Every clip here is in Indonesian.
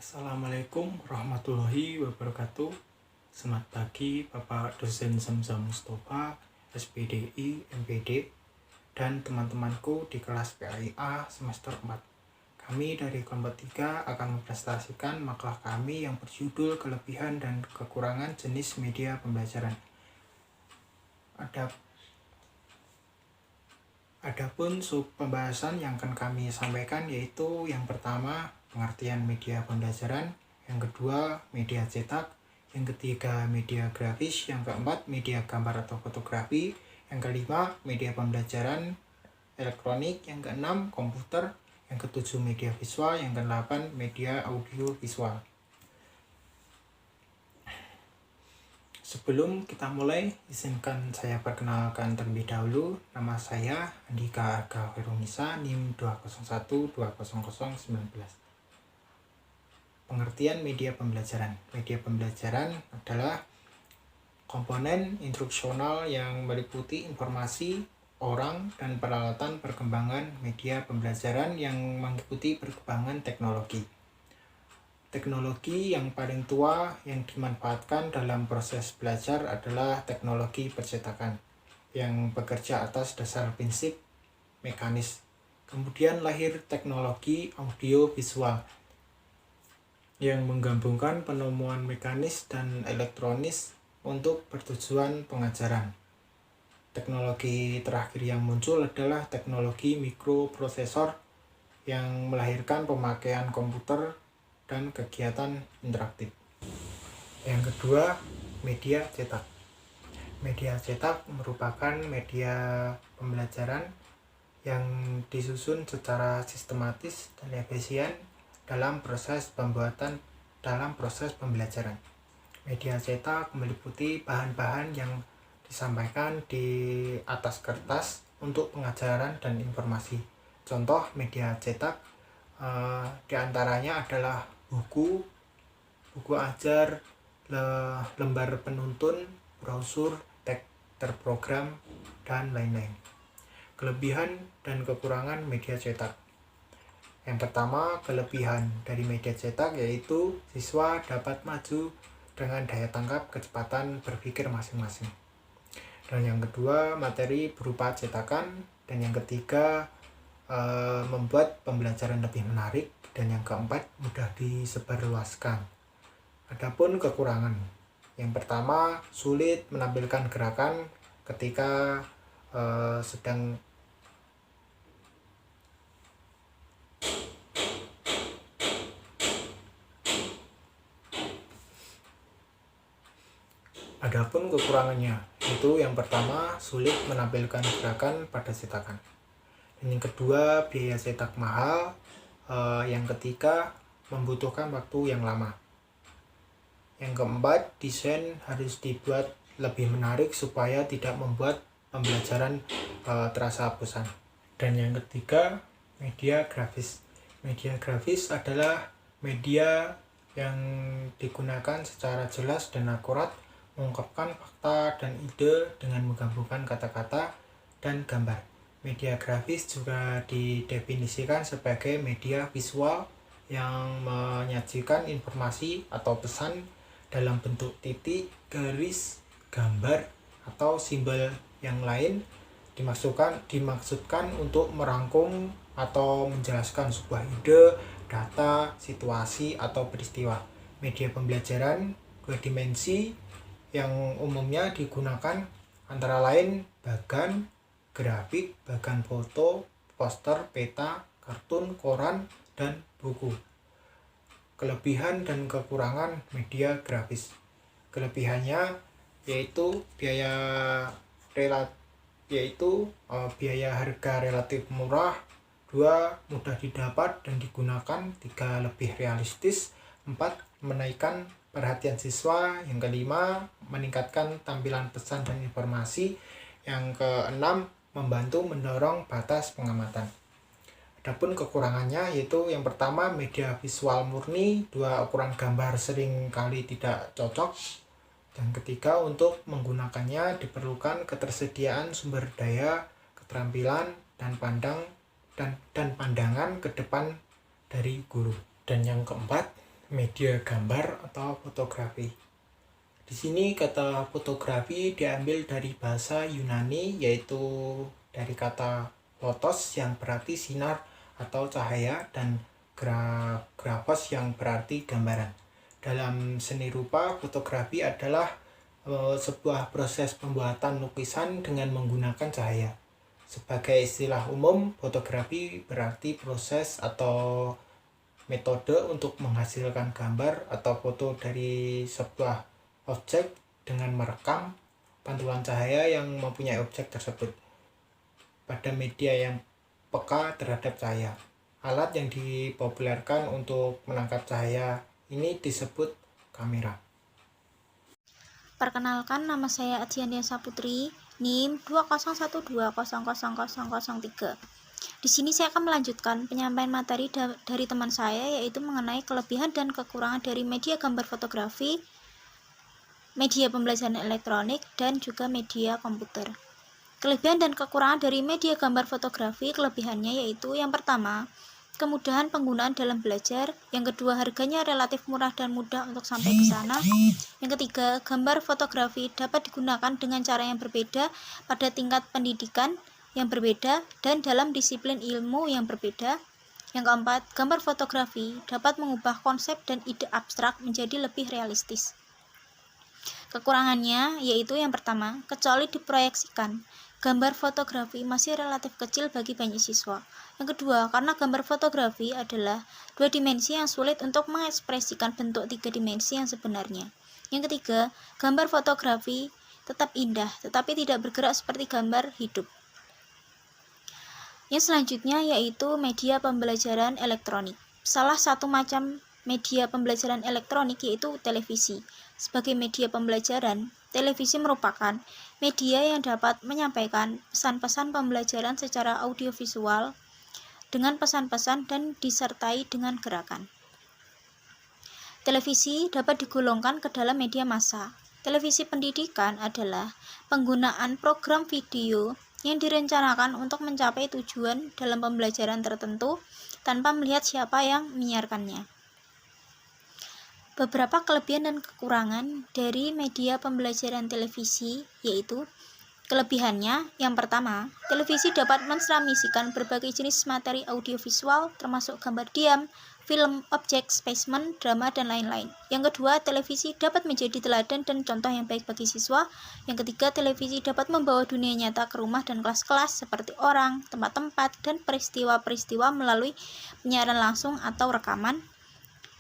Assalamualaikum warahmatullahi wabarakatuh. Selamat pagi Bapak Dosen Zamzam Mustofa, SPDI, MPD, dan teman-temanku di kelas PAIA semester 4. Kami dari kelompok 3 akan mempresentasikan makalah kami yang berjudul Kelebihan dan Kekurangan Jenis Media Pembelajaran. Adapun sub pembahasan yang akan kami sampaikan yaitu yang pertama, pengertian media pembelajaran, yang kedua, media cetak, yang ketiga, media grafis, yang keempat, media gambar atau fotografi, yang kelima, media pembelajaran elektronik, yang keenam, komputer, yang ketujuh, media visual, yang kedelapan, media audio visual. Sebelum kita mulai, izinkan saya perkenalkan terlebih dahulu. Nama saya Andika Arga Khairunisa, NIM 201200019. Pengertian media pembelajaran. Media pembelajaran adalah komponen instruksional yang meliputi informasi, orang, dan peralatan perkembangan media pembelajaran yang mengikuti perkembangan teknologi. Teknologi yang paling tua yang dimanfaatkan dalam proses belajar adalah teknologi percetakan yang bekerja atas dasar prinsip mekanis. Kemudian lahir teknologi audio visual yang menggabungkan penemuan mekanis dan elektronis untuk bertujuan pengajaran. Teknologi terakhir yang muncul adalah teknologi mikroprosesor yang melahirkan pemakaian komputer dan kegiatan interaktif. Yang kedua, media cetak. Media cetak merupakan media pembelajaran yang disusun secara sistematis dan efisien dalam proses pembelajaran. Media cetak meliputi bahan-bahan yang disampaikan di atas kertas untuk pengajaran dan informasi. Contoh media cetak diantaranya adalah buku ajar, lembar penuntun, brosur, teks terprogram, dan lain-lain. Kelebihan dan kekurangan media cetak. Yang pertama, kelebihan dari media cetak yaitu siswa dapat maju dengan daya tangkap kecepatan berpikir masing-masing. Dan yang kedua, materi berupa cetakan. Dan yang ketiga, membuat pembelajaran lebih menarik. Dan yang keempat, mudah disebarluaskan. Adapun kekurangan, yang pertama, sulit menampilkan gerakan ketika sedang Adapun kekurangannya, itu yang pertama, sulit menampilkan gerakan pada cetakan. Dan yang kedua, biaya cetak mahal. Yang ketiga, membutuhkan waktu yang lama. Yang keempat, desain harus dibuat lebih menarik supaya tidak membuat pembelajaran terasa bosan. Dan yang ketiga, media grafis. Media grafis adalah media yang digunakan secara jelas dan akurat, mengungkapkan fakta dan ide dengan menggabungkan kata-kata dan gambar. Media grafis juga didefinisikan sebagai media visual yang menyajikan informasi atau pesan dalam bentuk titik, garis, gambar, atau simbol yang lain dimaksudkan untuk merangkum atau menjelaskan sebuah ide, data, situasi, atau peristiwa. Media pembelajaran dua dimensi yang umumnya digunakan antara lain bagan, grafik, bagan foto, poster, peta, kartun, koran, dan buku. Kelebihan dan kekurangan media grafis. Kelebihannya yaitu biaya harga relatif murah, 2 mudah didapat dan digunakan, 3 lebih realistis, 4 menaikkan perhatian siswa, yang kelima meningkatkan tampilan pesan dan informasi, yang keenam membantu mendorong batas pengamatan. Adapun kekurangannya yaitu yang pertama, media visual murni, 2 ukuran gambar sering kali tidak cocok. Dan ketiga, untuk menggunakannya diperlukan ketersediaan sumber daya, keterampilan, dan pandangan ke depan dari guru. Dan yang keempat, media gambar atau fotografi. Di sini kata fotografi diambil dari bahasa Yunani, yaitu dari kata photos yang berarti sinar atau cahaya, dan grafos yang berarti gambaran. Dalam seni rupa, fotografi adalah sebuah proses pembuatan lukisan dengan menggunakan cahaya. Sebagai istilah umum, fotografi berarti proses atau metode untuk menghasilkan gambar atau foto dari sebuah objek dengan merekam pantulan cahaya yang mempunyai objek tersebut pada media yang peka terhadap cahaya. Alat yang dipopulerkan untuk menangkap cahaya ini disebut kamera. Perkenalkan, nama saya Adhiania Saputri, NIM 201200003. Di sini saya akan melanjutkan penyampaian materi dari teman saya, yaitu mengenai kelebihan dan kekurangan dari media gambar fotografi, media pembelajaran elektronik, dan juga media komputer. Kelebihan dan kekurangan dari media gambar fotografi, kelebihannya yaitu yang pertama, kemudahan penggunaan dalam belajar. Yang kedua, harganya relatif murah dan mudah untuk sampai ke sana. Yang ketiga, gambar fotografi dapat digunakan dengan cara yang berbeda pada tingkat pendidikan yang berbeda dan dalam disiplin ilmu yang berbeda. Yang keempat, gambar fotografi dapat mengubah konsep dan ide abstrak menjadi lebih realistis. Kekurangannya yaitu yang pertama, kecuali diproyeksikan, gambar fotografi masih relatif kecil bagi banyak siswa. Yang kedua, karena gambar fotografi adalah dua dimensi yang sulit untuk mengekspresikan bentuk tiga dimensi yang sebenarnya. Yang ketiga, gambar fotografi tetap indah, tetapi tidak bergerak seperti gambar hidup. Yang selanjutnya yaitu media pembelajaran elektronik. Salah satu macam media pembelajaran elektronik yaitu televisi. Sebagai media pembelajaran, televisi merupakan media yang dapat menyampaikan pesan-pesan pembelajaran secara audiovisual dengan pesan-pesan dan disertai dengan gerakan. Televisi dapat digolongkan ke dalam media massa. Televisi pendidikan adalah penggunaan program video yang direncanakan untuk mencapai tujuan dalam pembelajaran tertentu tanpa melihat siapa yang menyiarkannya. Beberapa kelebihan dan kekurangan dari media pembelajaran televisi yaitu kelebihannya, yang pertama, televisi dapat mentransmisikan berbagai jenis materi audiovisual termasuk gambar diam, film, objek, spesimen, drama, dan lain-lain. Yang kedua, televisi dapat menjadi teladan dan contoh yang baik bagi siswa. Yang ketiga, televisi dapat membawa dunia nyata ke rumah dan kelas-kelas seperti orang, tempat-tempat, dan peristiwa-peristiwa melalui penyiaran langsung atau rekaman.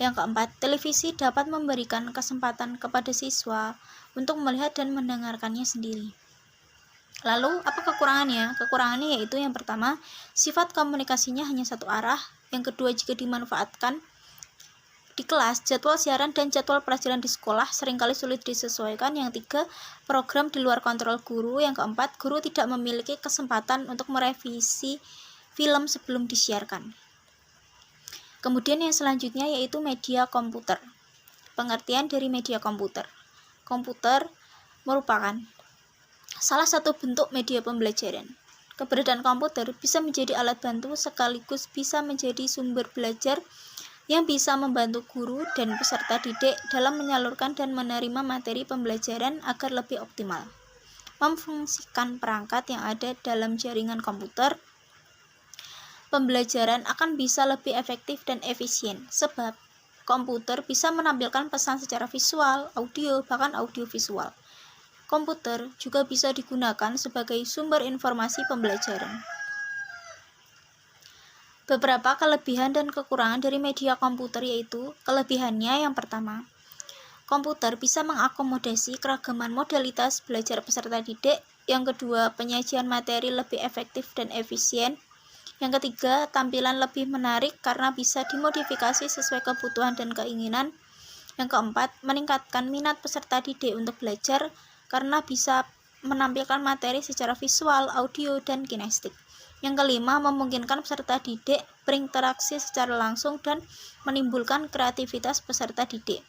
Yang keempat, televisi dapat memberikan kesempatan kepada siswa untuk melihat dan mendengarkannya sendiri. Lalu, apa kekurangannya? Kekurangannya yaitu yang pertama, sifat komunikasinya hanya satu arah. Yang kedua, jika dimanfaatkan di kelas, jadwal siaran dan jadwal pelajaran di sekolah seringkali sulit disesuaikan. Yang tiga, program di luar kontrol guru. Yang keempat, guru tidak memiliki kesempatan untuk merevisi film sebelum disiarkan. Kemudian yang selanjutnya yaitu media komputer. Pengertian dari media komputer. Komputer merupakan salah satu bentuk media pembelajaran. Keberadaan komputer bisa menjadi alat bantu sekaligus bisa menjadi sumber belajar yang bisa membantu guru dan peserta didik dalam menyalurkan dan menerima materi pembelajaran agar lebih optimal. Memfungsikan perangkat yang ada dalam jaringan komputer, pembelajaran akan bisa lebih efektif dan efisien, sebab komputer bisa menampilkan pesan secara visual, audio, bahkan audiovisual. Komputer juga bisa digunakan sebagai sumber informasi pembelajaran. Beberapa kelebihan dan kekurangan dari media komputer yaitu, kelebihannya yang pertama, komputer bisa mengakomodasi keragaman modalitas belajar peserta didik. Yang kedua, penyajian materi lebih efektif dan efisien. Yang ketiga, tampilan lebih menarik karena bisa dimodifikasi sesuai kebutuhan dan keinginan. Yang keempat, meningkatkan minat peserta didik untuk belajar karena bisa menampilkan materi secara visual, audio, dan kinestik. Yang kelima, memungkinkan peserta didik berinteraksi secara langsung dan menimbulkan kreativitas peserta didik.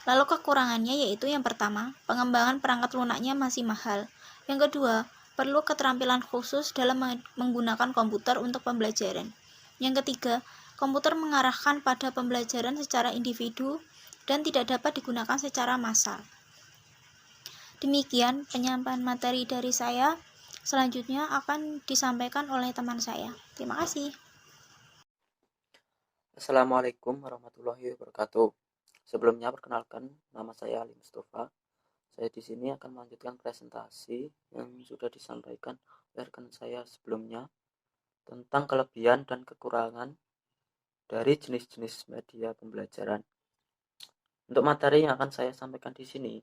Lalu kekurangannya yaitu yang pertama, pengembangan perangkat lunaknya masih mahal. Yang kedua, perlu keterampilan khusus dalam menggunakan komputer untuk pembelajaran. Yang ketiga, Komputer mengarahkan pada pembelajaran secara individu dan tidak dapat digunakan secara massal. Demikian penyampaian materi dari saya. Selanjutnya akan disampaikan oleh teman saya. Terima kasih. Assalamualaikum warahmatullahi wabarakatuh. Sebelumnya perkenalkan, nama saya Ali Mustafa. Saya di sini akan melanjutkan presentasi yang sudah disampaikan oleh rekan saya sebelumnya tentang kelebihan dan kekurangan dari jenis-jenis media pembelajaran. Untuk materi yang akan saya sampaikan di sini,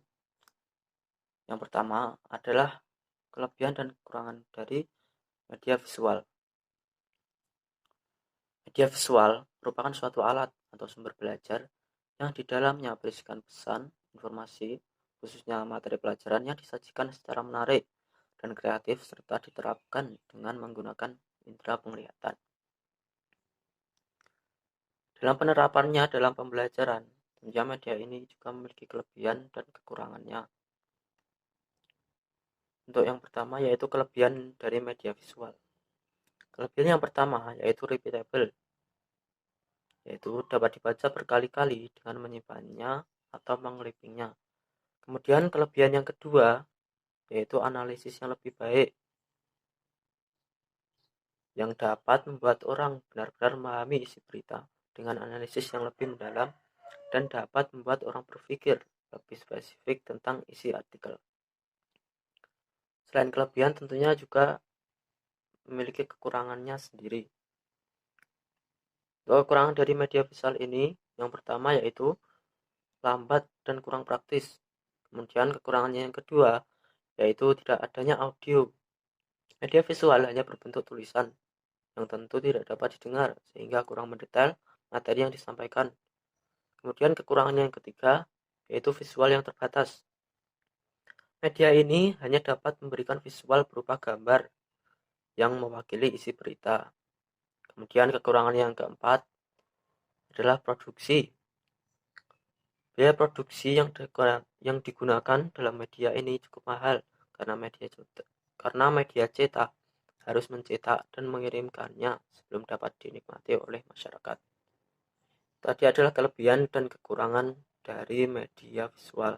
yang pertama adalah kelebihan dan kekurangan dari media visual. Media visual merupakan suatu alat atau sumber belajar yang di dalamnya berisikan pesan, informasi, khususnya materi pelajaran yang disajikan secara menarik dan kreatif serta diterapkan dengan menggunakan indera penglihatan. Dalam penerapannya dalam pembelajaran, tentunya media ini juga memiliki kelebihan dan kekurangannya. Untuk yang pertama yaitu kelebihan dari media visual. Kelebihan yang pertama yaitu repeatable, yaitu dapat dibaca berkali-kali dengan menyimpannya atau mengelipingnya. Kemudian kelebihan yang kedua yaitu analisis yang lebih baik, yang dapat membuat orang benar-benar memahami isi berita dengan analisis yang lebih mendalam dan dapat membuat orang berpikir lebih spesifik tentang isi artikel. Selain kelebihan tentunya juga memiliki kekurangannya sendiri. Kekurangan dari media visual ini yang pertama yaitu lambat dan kurang praktis. Kemudian kekurangannya yang kedua yaitu tidak adanya audio. Media visual hanya berbentuk tulisan yang tentu tidak dapat didengar sehingga kurang mendetail materi yang disampaikan. Kemudian kekurangannya yang ketiga yaitu visual yang terbatas. Media ini hanya dapat memberikan visual berupa gambar yang mewakili isi berita. Kemudian kekurangan yang keempat adalah produksi. Biaya produksi yang digunakan dalam media ini cukup mahal karena media cetak harus mencetak dan mengirimkannya sebelum dapat dinikmati oleh masyarakat. Tadi adalah kelebihan dan kekurangan dari media visual.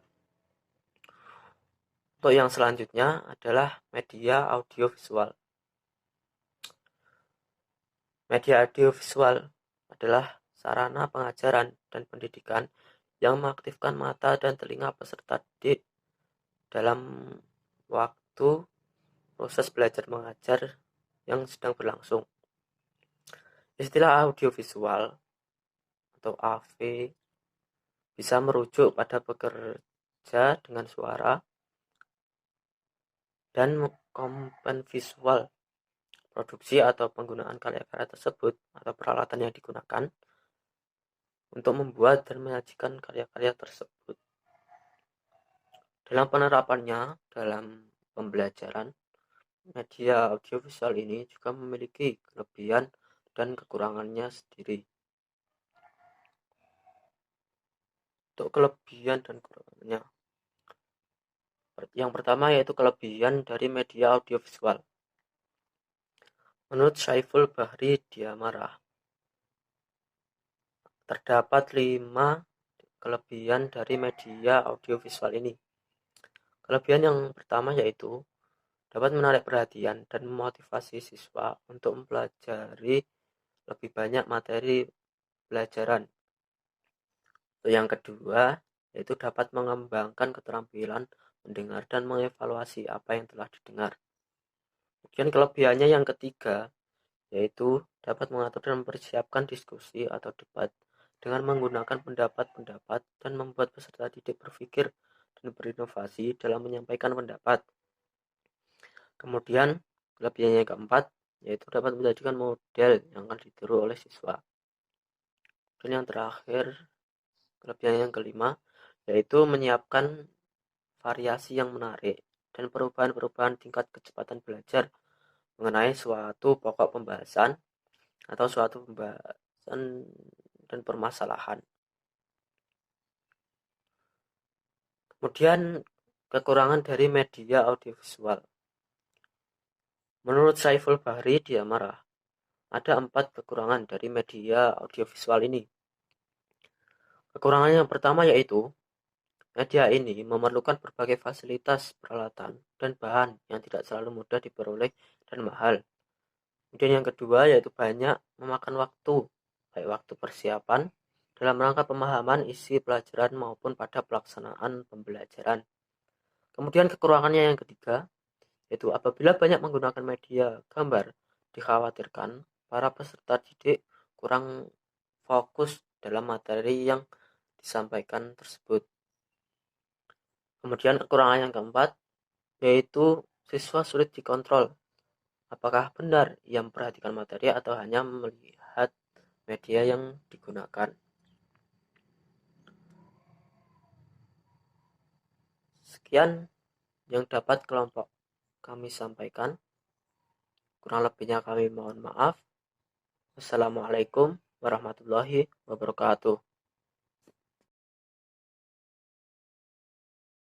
Untuk yang selanjutnya adalah media audiovisual. Media audiovisual adalah sarana pengajaran dan pendidikan yang mengaktifkan mata dan telinga peserta didik dalam waktu proses belajar mengajar yang sedang berlangsung. Istilah audiovisual atau AV bisa merujuk pada bekerja dengan suara dan komponen visual. Produksi atau penggunaan karya-karya tersebut atau peralatan yang digunakan untuk membuat dan menyajikan karya-karya tersebut. Dalam penerapannya dalam pembelajaran, media audiovisual ini juga memiliki kelebihan dan kekurangannya sendiri. Untuk kelebihan dan kekurangannya, yang pertama yaitu kelebihan dari media audiovisual. Menurut Saiful Bahri Diamarah, terdapat 5 kelebihan dari media audiovisual ini. Kelebihan yang pertama yaitu dapat menarik perhatian dan memotivasi siswa untuk mempelajari lebih banyak materi pelajaran. Yang kedua yaitu dapat mengembangkan keterampilan mendengar dan mengevaluasi apa yang telah didengar. Kemudian kelebihannya yang ketiga yaitu dapat mengatur dan mempersiapkan diskusi atau debat dengan menggunakan pendapat-pendapat dan membuat peserta didik berpikir dan berinovasi dalam menyampaikan pendapat. Kemudian kelebihannya yang keempat yaitu dapat menjadikan model yang akan ditiru oleh siswa. Dan yang terakhir, kelebihan yang kelima yaitu menyiapkan variasi yang menarik dan perubahan-perubahan tingkat kecepatan belajar mengenai suatu pokok pembahasan atau suatu pembahasan dan permasalahan. Kemudian kekurangan dari media audiovisual. Menurut Saiful Bahri Diamarah, ada 4 kekurangan dari media audiovisual ini. Kekurangan yang pertama yaitu media ini memerlukan berbagai fasilitas, peralatan, dan bahan yang tidak selalu mudah diperoleh dan mahal. Kemudian yang kedua yaitu banyak memakan waktu, baik waktu persiapan dalam rangka pemahaman isi pelajaran maupun pada pelaksanaan pembelajaran. Kemudian kekurangannya yang ketiga yaitu apabila banyak menggunakan media gambar, dikhawatirkan para peserta didik kurang fokus dalam materi yang disampaikan tersebut. Kemudian kekurangan yang keempat yaitu siswa sulit dikontrol. Apakah benar ia memperhatikan materi atau hanya melihat media yang digunakan? Sekian yang dapat kelompok kami sampaikan. Kurang lebihnya kami mohon maaf. Wassalamualaikum warahmatullahi wabarakatuh.